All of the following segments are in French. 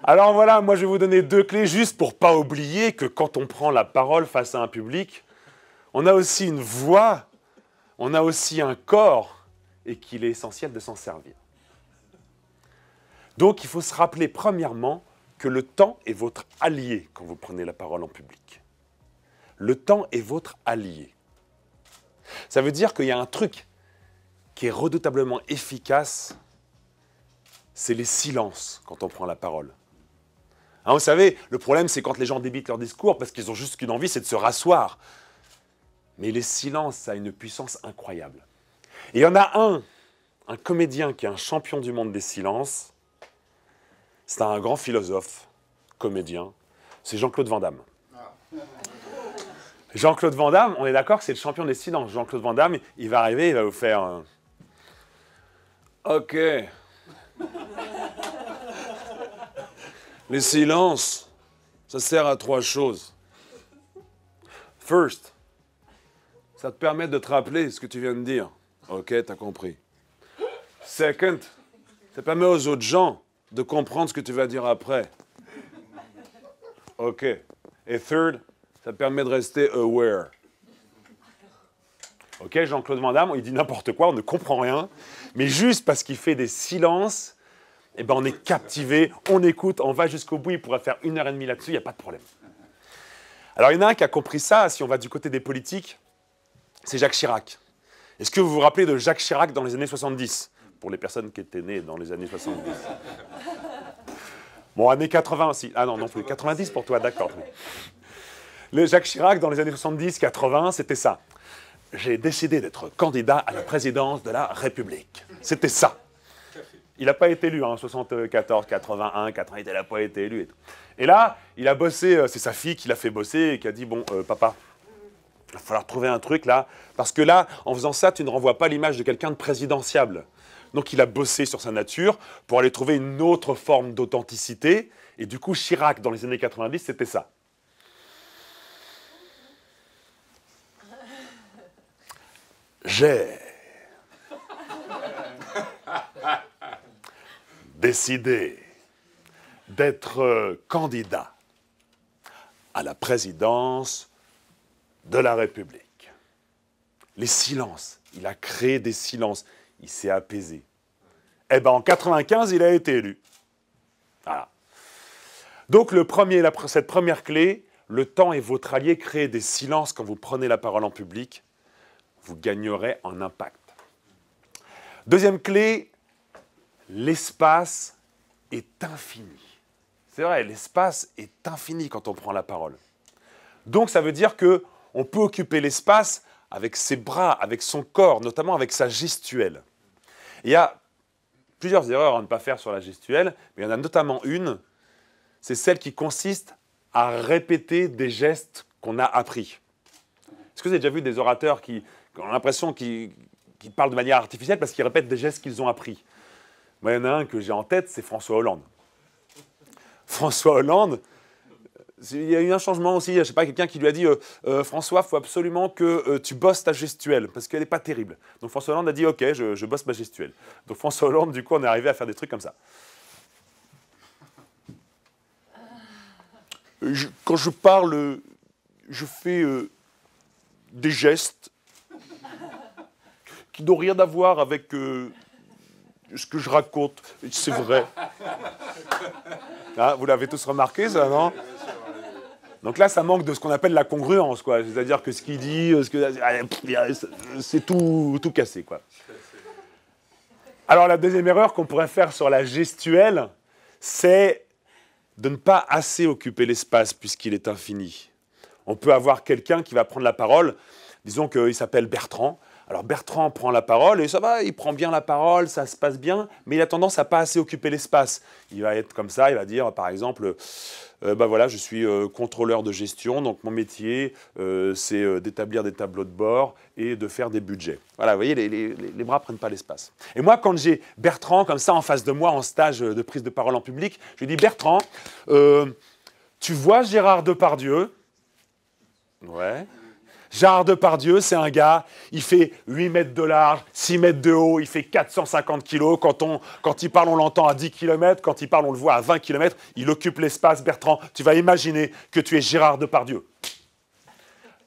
Alors voilà, moi je vais vous donner 2 clés juste pour ne pas oublier que quand on prend la parole face à un public, on a aussi une voix, on a aussi un corps et qu'il est essentiel de s'en servir. Donc il faut se rappeler premièrement que le temps est votre allié quand vous prenez la parole en public. Le temps est votre allié. Ça veut dire qu'il y a un truc qui est redoutablement efficace, c'est les silences quand on prend la parole. Hein, vous savez, le problème c'est quand les gens débitent leur discours parce qu'ils ont juste qu'une envie, c'est de se rasseoir. Mais les silences, ça a une puissance incroyable. Et il y en a un comédien qui est un champion du monde des silences, c'est un grand philosophe, comédien, c'est Jean-Claude Van Damme. Jean-Claude Van Damme, on est d'accord que c'est le champion des silences. Jean-Claude Van Damme, il va arriver, il va vous faire un... Ok. Les silences, ça sert à 3 choses. First, ça te permet de te rappeler ce que tu viens de dire. Ok, t'as compris. Second, ça permet aux autres gens de comprendre ce que tu vas dire après. Ok. Et third, ça permet de rester aware. Ok, Jean-Claude Van Damme, il dit n'importe quoi, on ne comprend rien. Mais juste parce qu'il fait des silences, eh ben on est captivé, on écoute, on va jusqu'au bout, il pourrait faire 1h30 là-dessus, il n'y a pas de problème. Alors il y en a un qui a compris ça, si on va du côté des politiques, c'est Jacques Chirac. Est-ce que vous vous rappelez de Jacques Chirac dans les années 70 ? Pour les personnes qui étaient nées dans les années 70. Bon, années 80 aussi. Ah non, non plus. 90 pour toi, d'accord. Le Jacques Chirac, dans les années 70-80, c'était ça. J'ai décidé d'être candidat à la présidence de la République. C'était ça. Il n'a pas été élu, hein, 74, 81, 80, il n'a pas été élu. Et tout. Et là, il a bossé, c'est sa fille qui l'a fait bosser et qui a dit, bon, papa, il va falloir trouver un truc là, parce que là, en faisant ça, tu ne renvoies pas l'image de quelqu'un de présidentiable. Donc il a bossé sur sa nature pour aller trouver une autre forme d'authenticité. Et du coup, Chirac, dans les années 90, c'était ça. J'ai décidé d'être candidat à la présidence de la République. Les silences, il a créé des silences. Il s'est apaisé. Eh bien, en 95, il a été élu. Voilà. Donc, cette première clé, le temps est votre allié. Créez des silences quand vous prenez la parole en public. Vous gagnerez en impact. Deuxième clé, l'espace est infini. C'est vrai, l'espace est infini quand on prend la parole. Donc, ça veut dire qu'on peut occuper l'espace avec ses bras, avec son corps, notamment avec sa gestuelle. Il y a plusieurs erreurs à ne pas faire sur la gestuelle, mais il y en a notamment une, c'est celle qui consiste à répéter des gestes qu'on a appris. Est-ce que vous avez déjà vu des orateurs qui ont l'impression qu'ils parlent de manière artificielle parce qu'ils répètent des gestes qu'ils ont appris? Moi, il y en a un que j'ai en tête, c'est François Hollande. François Hollande, il y a eu un changement aussi, je ne sais pas, quelqu'un qui lui a dit François, il faut absolument que tu bosses ta gestuelle, parce qu'elle n'est pas terrible. Donc François Hollande a dit ok, je bosse ma gestuelle. Donc François Hollande, du coup, on est arrivé à faire des trucs comme ça. Quand je parle, je fais des gestes qui n'ont rien à voir avec ce que je raconte. C'est vrai. Ah, vous l'avez tous remarqué, ça, non ? Donc là, ça manque de ce qu'on appelle la congruence, quoi. C'est-à-dire que ce qu'il dit, c'est tout cassé, quoi. Alors la deuxième erreur qu'on pourrait faire sur la gestuelle, c'est de ne pas assez occuper l'espace puisqu'il est infini. On peut avoir quelqu'un qui va prendre la parole, disons qu'il s'appelle Bertrand. Alors Bertrand prend la parole et ça va, il prend bien la parole, ça se passe bien, mais il a tendance à pas assez occuper l'espace. Il va être comme ça, il va dire par exemple, voilà, je suis contrôleur de gestion, donc mon métier c'est d'établir des tableaux de bord et de faire des budgets. Voilà, vous voyez, les bras prennent pas l'espace. Et moi, quand j'ai Bertrand comme ça en face de moi en stage de prise de parole en public, je lui dis Bertrand, tu vois Gérard Depardieu? Ouais. Gérard Depardieu, c'est un gars, il fait 8 mètres de large, 6 mètres de haut, il fait 450 kilos. Quand il parle, on l'entend à 10 km. Quand il parle, on le voit à 20 km. Il occupe l'espace. Bertrand, tu vas imaginer que tu es Gérard Depardieu.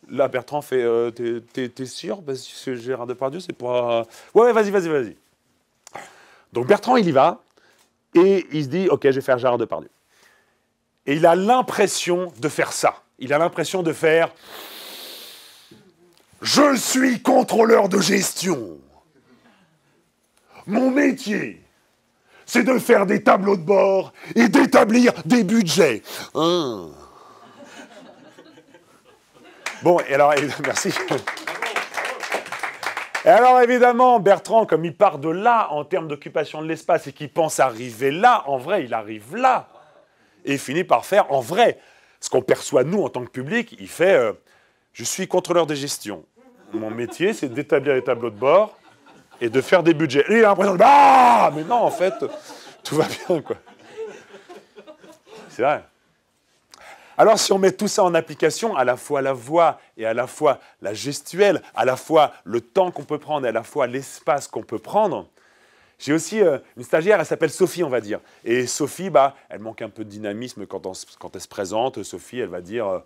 Là, Bertrand fait t'es sûr? Parce que Gérard Depardieu, c'est pas... Ouais, vas-y. Donc Bertrand, il y va. Et il se dit, OK, je vais faire Gérard Depardieu. Et il a l'impression de faire ça. Il a l'impression de faire... Je suis contrôleur de gestion. Mon métier, c'est de faire des tableaux de bord et d'établir des budgets. Bon, et alors, merci. Et alors, évidemment, Bertrand, comme il part de là, en termes d'occupation de l'espace, et qu'il pense arriver là, en vrai, il arrive là. Et il finit par faire, en vrai, ce qu'on perçoit, nous, en tant que public, il fait je suis contrôleur de gestion. Mon métier, c'est d'établir des tableaux de bord et de faire des budgets. Et il a l'impression de... Ah, mais non, en fait, tout va bien, quoi. C'est vrai. Alors, si on met tout ça en application, à la fois la voix et à la fois la gestuelle, à la fois le temps qu'on peut prendre et à la fois l'espace qu'on peut prendre, j'ai aussi une stagiaire, elle s'appelle Sophie, on va dire. Et Sophie, elle manque un peu de dynamisme quand elle se présente. Sophie, elle va dire...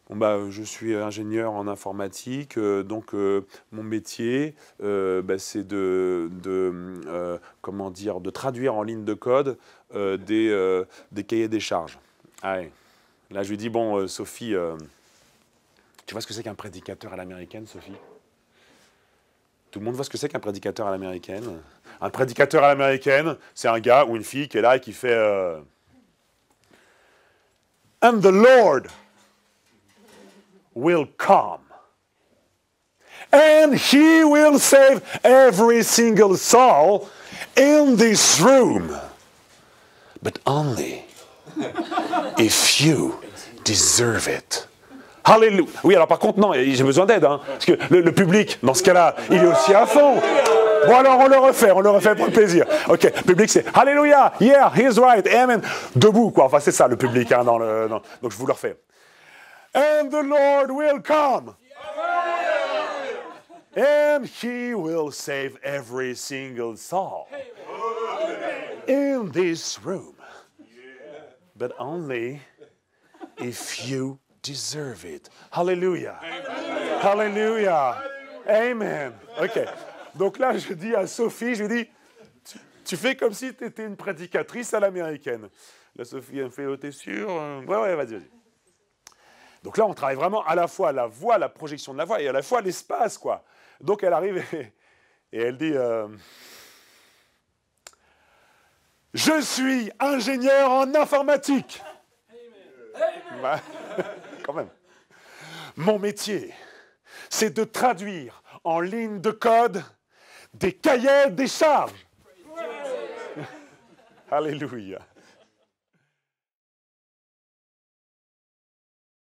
je suis ingénieur en informatique, donc mon métier, c'est de traduire en ligne de code des cahiers des charges. Ah ouais. Là, je lui dis, bon, Sophie, tu vois ce que c'est qu'un prédicateur à l'américaine, Sophie? Tout le monde voit ce que c'est qu'un prédicateur à l'américaine? Un prédicateur à l'américaine, c'est un gars ou une fille qui est là et qui fait And the Lord will come. And he will save every single soul in this room. But only if you deserve it. Hallelujah. Oui, alors par contre, non, j'ai besoin d'aide. Hein, parce que le public, dans ce cas-là, il est aussi à fond. Bon, alors on le refait pour le plaisir. OK, le public, c'est Hallelujah, yeah, he's right, amen. Debout, quoi. Enfin, c'est ça, le public. Hein, donc, je vous le refais. And the Lord will come. And he will save every single soul in this room. But only if you deserve it. Hallelujah. Hallelujah. Amen. OK. Donc là, je dis à Sophie, je lui dis, tu fais comme si tu étais une prédicatrice à l'américaine. La Sophie, elle me fait, oh, t'es sûr? Ouais, vas-y. Donc là, on travaille vraiment à la fois la voix, la projection de la voix, et à la fois l'espace, quoi. Donc elle arrive et elle dit je suis ingénieur en informatique. Bah, quand même. Mon métier, c'est de traduire en ligne de code des cahiers des charges. Alléluia.